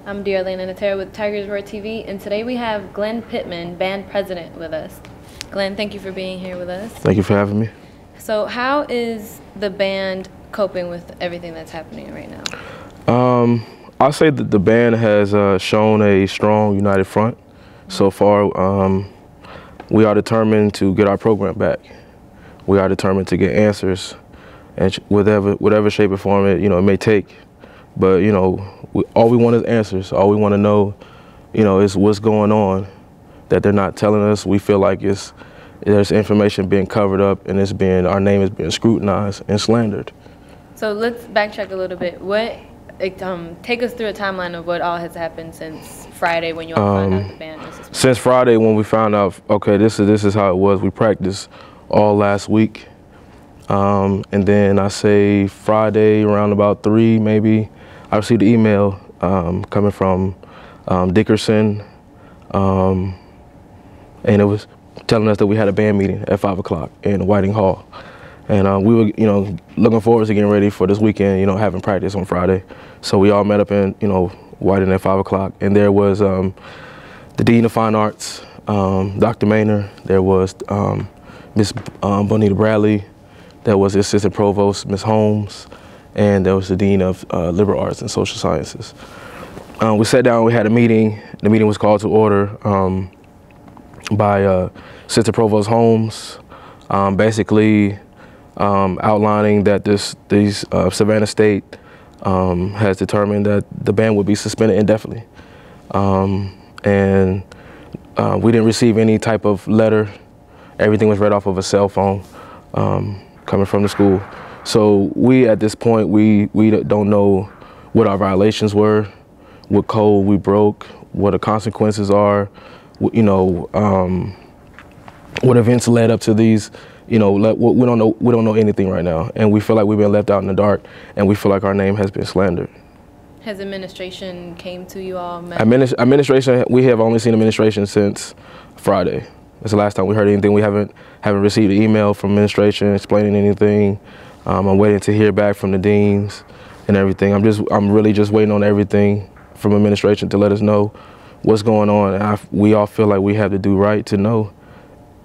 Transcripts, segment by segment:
I'm Dearlene Natera with Tigers Roar TV, and today we have Glen Pittman, band president, with us. Glen, thank you for being here with us. Thank you for having me. So how is the band coping with everything that's happening right now? I'll say that the band has shown a strong, united front so far. We are determined to get our program back. We are determined to get answers, and whatever shape or form it may take. But all we want is answers. All we want to know, is what's going on that they're not telling us. We feel like there's information being covered up, and our name is being scrutinized and slandered. So let's backtrack a little bit. Take us through a timeline of what all has happened since Friday when you all found out the band was suspended. Since Friday when we found out, okay, this is how it was. We practiced all last week, and then I say Friday around about 3 maybe, I received an email coming from Dickerson, and it was telling us that we had a band meeting at 5 o'clock in Whiting Hall. And we were, looking forward to getting ready for this weekend, having practice on Friday. So we all met up in, Whiting at 5 o'clock. And there was the Dean of Fine Arts, Dr. Maynard. There was Miss Bonita Bradley. There was the Assistant Provost, Miss Holmes. And there was the Dean of Liberal Arts and Social Sciences. We sat down, we had a meeting. The meeting was called to order by Assistant Provost Holmes, basically outlining that Savannah State has determined that the ban would be suspended indefinitely. And we didn't receive any type of letter. Everything was read off of a cell phone coming from the school. So we, at this point, we don't know what our violations were, what code we broke, what the consequences are, what events led up to these. We don't know anything right now, and we feel like we've been left out in the dark, and we feel like our name has been slandered. Has administration came to you all? Administration, we have only seen administration since Friday. That's the last time we heard anything. We haven't received an email from administration explaining anything. I'm waiting to hear back from the deans and everything. I'm really just waiting on everything from administration to let us know what's going on. And we all feel like we have to do right to know,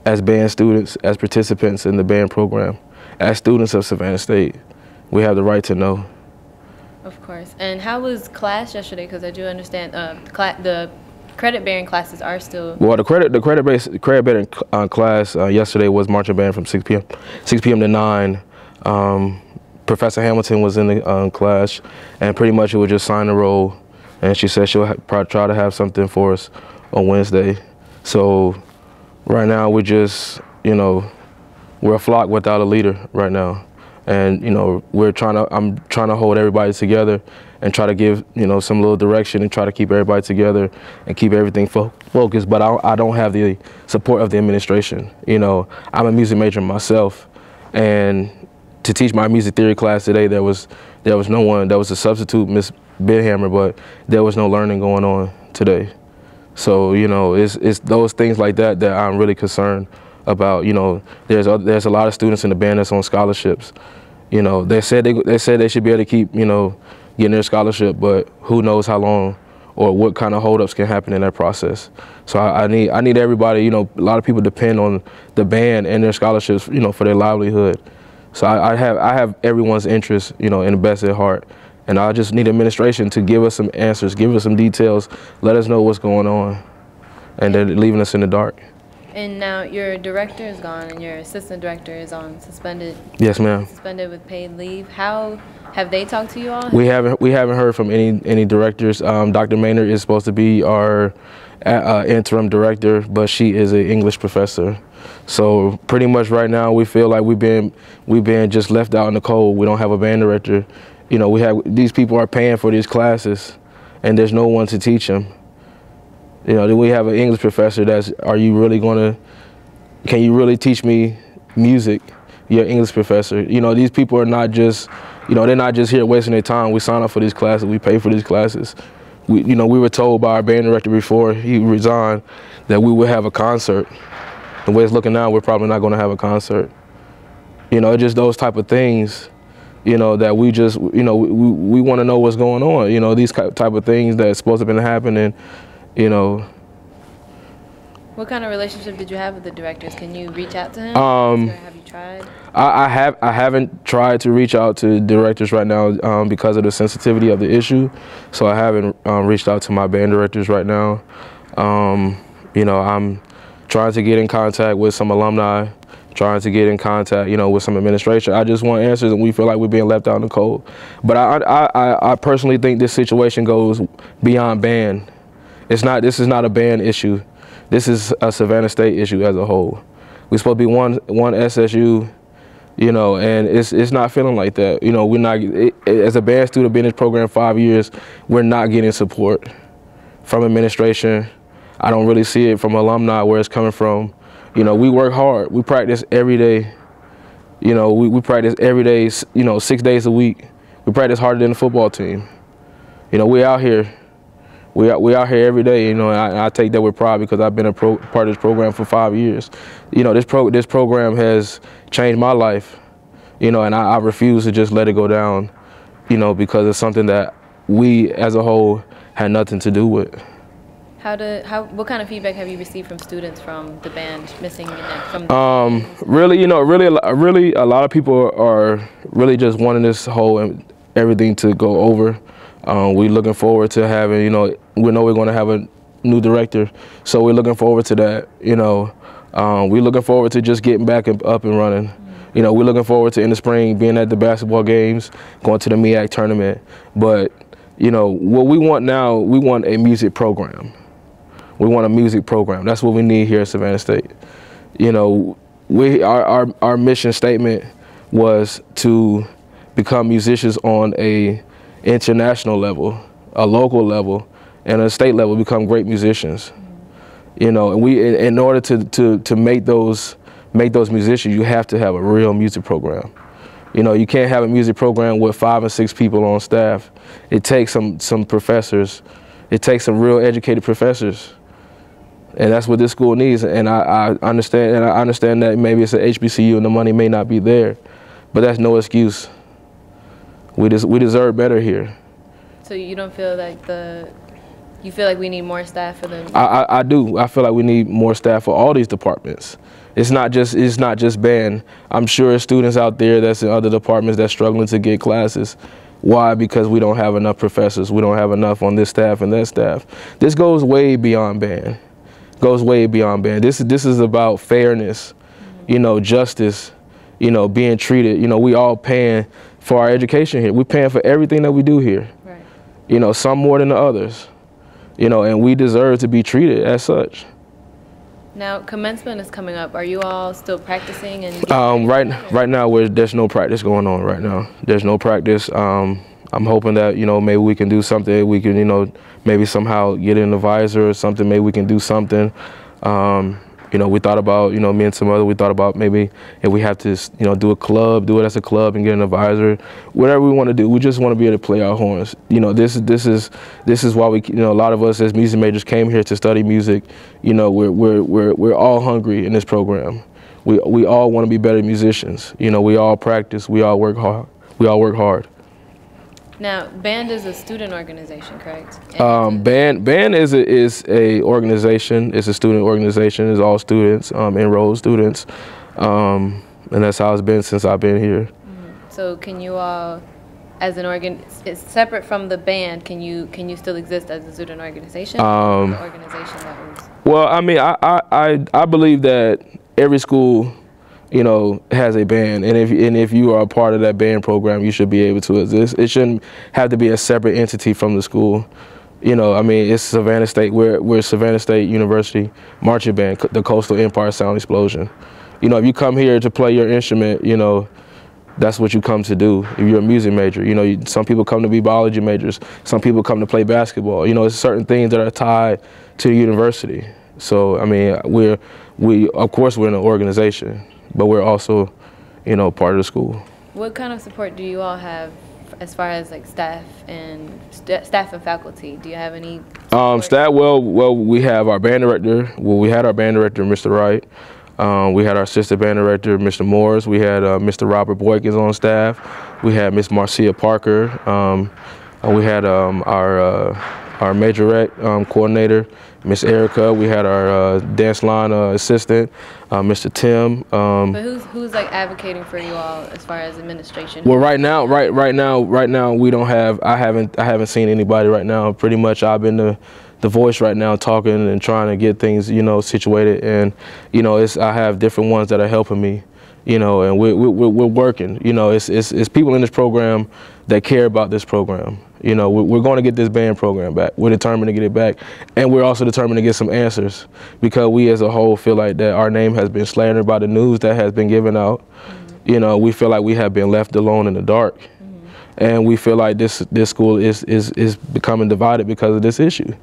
as band students, as participants in the band program, as students of Savannah State, we have the right to know. Of course. And how was class yesterday? Because I do understand the credit-bearing classes are still. Well, the credit-bearing class yesterday was marching band from 6 p.m. to 9. Professor Hamilton was in the class, and pretty much it was just sign the roll, and she said she'll probably try to have something for us on Wednesday. So right now we're just, we're a flock without a leader right now, and I'm trying to hold everybody together and try to give some little direction and try to keep everybody together and keep everything focused. But I don't have the support of the administration. I'm a music major myself, and to teach my music theory class today, there was no one. There was a substitute, Miss Benhammer, but there was no learning going on today. So it's those things like that that I'm really concerned about. There's a lot of students in the band that's on scholarships. They said they should be able to keep getting their scholarship, but who knows how long or what kind of holdups can happen in that process. So I need everybody. A lot of people depend on the band and their scholarships, for their livelihood. So I have everyone's interest, in the best at heart. And I just need administration to give us some answers, give us some details, let us know what's going on, and they're leaving us in the dark. And now your director is gone and your assistant director is on suspended. Yes, ma'am. Suspended with paid leave. How have they talked to you all? We haven't heard from any directors. Dr. Maynard is supposed to be our interim director, but she is an English professor. So pretty much right now we feel like we've been just left out in the cold. We don't have a band director. These people are paying for these classes, and there's no one to teach them. Then we have an English professor can you really teach me music? You're an English professor. These people are not just, they're not just here wasting their time. We sign up for these classes, we pay for these classes. We were told by our band director before he resigned that we would have a concert. The way it's looking now, we're probably not going to have a concert. Just those type of things, you know, that we just, you know, we want to know what's going on. You know, these type of things that's supposed to have been happening, you know. What kind of relationship did you have with the directors? Can you reach out to him? Have you tried? I haven't tried to reach out to directors right now because of the sensitivity of the issue. So I haven't reached out to my band directors right now. You know, I'm trying to get in contact with some alumni, trying to get in contact, you know, with some administration. I just want answers, and we feel like we're being left out in the cold. But I personally think this situation goes beyond band. This is not a band issue. This is a Savannah State issue as a whole. We're supposed to be one SSU, you know, and it's not feeling like that. You know, we're not, as a band student being in this program 5 years, we're not getting support from administration. I don't really see it from alumni where it's coming from. You know, we work hard. We practice every day. You know, we practice every day, you know, 6 days a week. We practice harder than the football team. You know, we out here. We out here every day, you know, and I take that with pride because I've been a part of this program for 5 years. You know, this program has changed my life, you know, and I refuse to just let it go down, you know, because it's something that we as a whole had nothing to do with. What kind of feedback have you received from students from the band missing your neck? Really, you know, really a lot of people are really just wanting this whole everything to go over. We're looking forward to having, you know we're going to have a new director, so we're looking forward to that, you know. We're looking forward to just getting back up and running. You know, we're looking forward to in the spring being at the basketball games, going to the MEAC tournament. But, you know, what we want now, we want a music program. We want a music program. That's what we need here at Savannah State. You know, our mission statement was to become musicians on a international level, a local level, and a state level, become great musicians. You know, and in order to make those musicians, you have to have a real music program. You know, you can't have a music program with 5 or 6 people on staff. It takes some professors. It takes some real educated professors. And that's what this school needs. And I understand that maybe it's an HBCU and the money may not be there, but that's no excuse. We deserve better here. So you don't feel like you feel like we need more staff for them? I do. I feel like we need more staff for all these departments. It's not just band. I'm sure students out there that's in other departments that's struggling to get classes. Why? Because we don't have enough professors. We don't have enough on this staff and that staff. This goes way beyond band. Goes way beyond band. This is about fairness, you know, justice, you know, being treated. You know, we all paying for our education here. We're paying for everything that we do here. Right. You know, some more than the others. You know, and we deserve to be treated as such. Now, commencement is coming up. Are you all still practicing? And right now, there's no practice going on right now. There's no practice. I'm hoping that, you know, maybe we can do something. We can, you know, maybe somehow get an advisor or something. Maybe we can do something. You know, we thought about, you know, me and some other, we thought about maybe if we have to, you know, do it as a club and get an advisor, whatever we want to do. We just want to be able to play our horns. You know, this is why we, you know, a lot of us as music majors came here to study music. You know, we're all hungry in this program. We all want to be better musicians. You know, we all practice. We all work hard. We all work hard. Now, band is a student organization, correct? Band is a organization. It's a student organization. It's all students, enrolled students, and that's how it's been since I've been here. So, can you all, as an it's separate from the band? Can you still exist as a student organization? The organization that was. Well, I mean, I believe that every school, you know, has a band, and if you are a part of that band program, you should be able to exist. It shouldn't have to be a separate entity from the school. You know, I mean, it's Savannah State. We're Savannah State University marching band, the Coastal Empire Sound Explosion. You know, if you come here to play your instrument, you know, that's what you come to do. If you're a music major, you know, some people come to be biology majors. Some people come to play basketball. You know, it's certain things that are tied to the university. So, I mean, of course we're in an organization, but we're also, you know, part of the school. What kind of support do you all have as far as like staff and faculty? Do you have any support? Staff, well, we have our band director. Well, we had our band director, Mr. Wright. We had our assistant band director, Mr. Morris. We had Mr. Robert Boykins on staff. We had Miss Marcia Parker. We had our majorette coordinator, Miss Erica. We had our dance line assistant, Mr. Tim. But who's like advocating for you all as far as administration? Well, right now we don't have. I haven't seen anybody right now. Pretty much, I've been the voice right now, talking and trying to get things, you know, situated. And you know, I have different ones that are helping me. You know, and we're working. You know, it's people in this program that care about this program. You know, we're going to get this band program back. We're determined to get it back, and we're also determined to get some answers, because we as a whole feel like that our name has been slandered by the news that has been given out. Mm-hmm. You know, we feel like we have been left alone in the dark, mm-hmm. and we feel like this school is becoming divided because of this issue.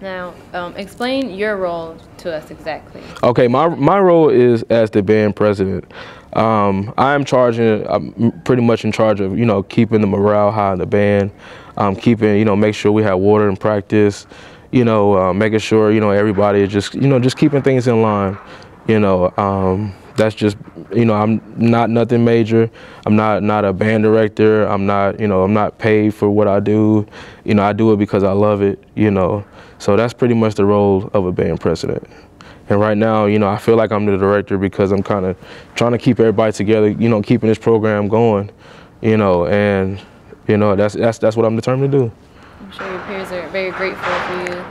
Now, explain your role to us exactly. Okay, my role is as the band president. I'm pretty much in charge of, you know, keeping the morale high in the band, keeping, you know, make sure we have water in practice, you know, making sure, you know, everybody is just, you know, just keeping things in line, you know. That's just, you know, I'm not nothing major. I'm not a band director. I'm not, you know, I'm not paid for what I do. You know, I do it because I love it, you know. So that's pretty much the role of a band president. And right now, you know, I feel like I'm the director because I'm kind of trying to keep everybody together, you know, keeping this program going, you know, and, you know, that's what I'm determined to do. I'm sure your peers are very grateful for you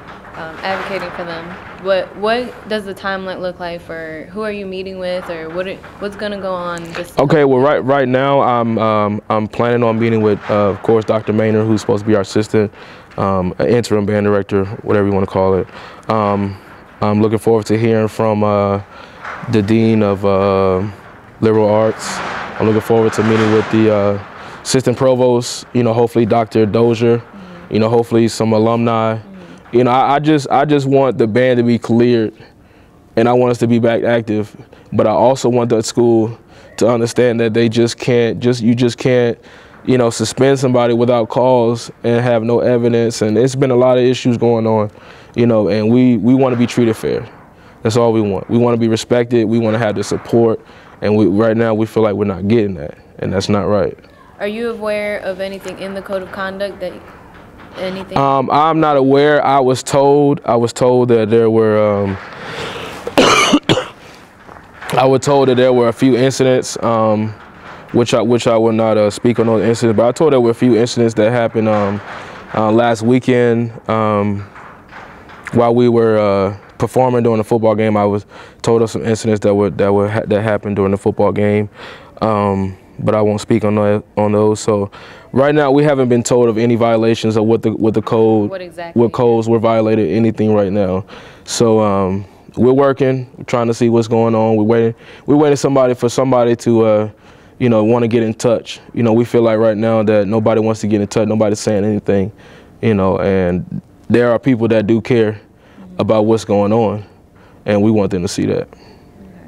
advocating for them. What does the timeline look like for who are you meeting with, or what's going to go on? Okay, well, right now I'm planning on meeting with, of course, Dr. Maynard, who's supposed to be our assistant, interim band director, whatever you want to call it. I'm looking forward to hearing from the Dean of Liberal Arts. I'm looking forward to meeting with the Assistant Provost, you know, hopefully Dr. Dozier, mm-hmm. you know, hopefully some alumni. Mm-hmm. You know, I just want the band to be cleared, and I want us to be back active, but I also want the school to understand that you just can't, you know, suspend somebody without cause and have no evidence. And it's been a lot of issues going on, you know, and we want to be treated fair. That's all we want. We want to be respected. We want to have the support. And right now we feel like we're not getting that, and that's not right. Are you aware of anything in the code of conduct that anything? I'm not aware. I was told that there were I was told that there were a few incidents, which I will not speak on those incidents, but I told there were a few incidents that happened last weekend while we were performing during the football game. I was told of some incidents that happened during the football game, but I won't speak on those. So right now we haven't been told of any violations of what the code, what codes were violated, anything right now. So we're working, we're trying to see what's going on. We're waiting for somebody to you know, want to get in touch. You know, we feel like right now that nobody wants to get in touch. Nobody's saying anything, you know, and there are people that do care about what's going on, and we want them to see that. Okay.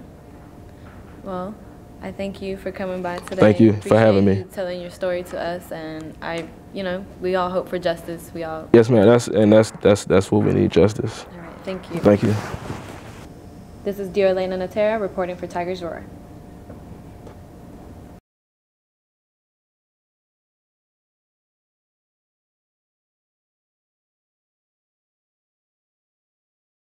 Well, I thank you for coming by today. Thank you for having me. Telling your story to us, and you know, we all hope for justice. We all. Yes, ma'am. That's what we need, justice. All right. Thank you. Thank you. This is Diorlena Natera reporting for Tigers Roar.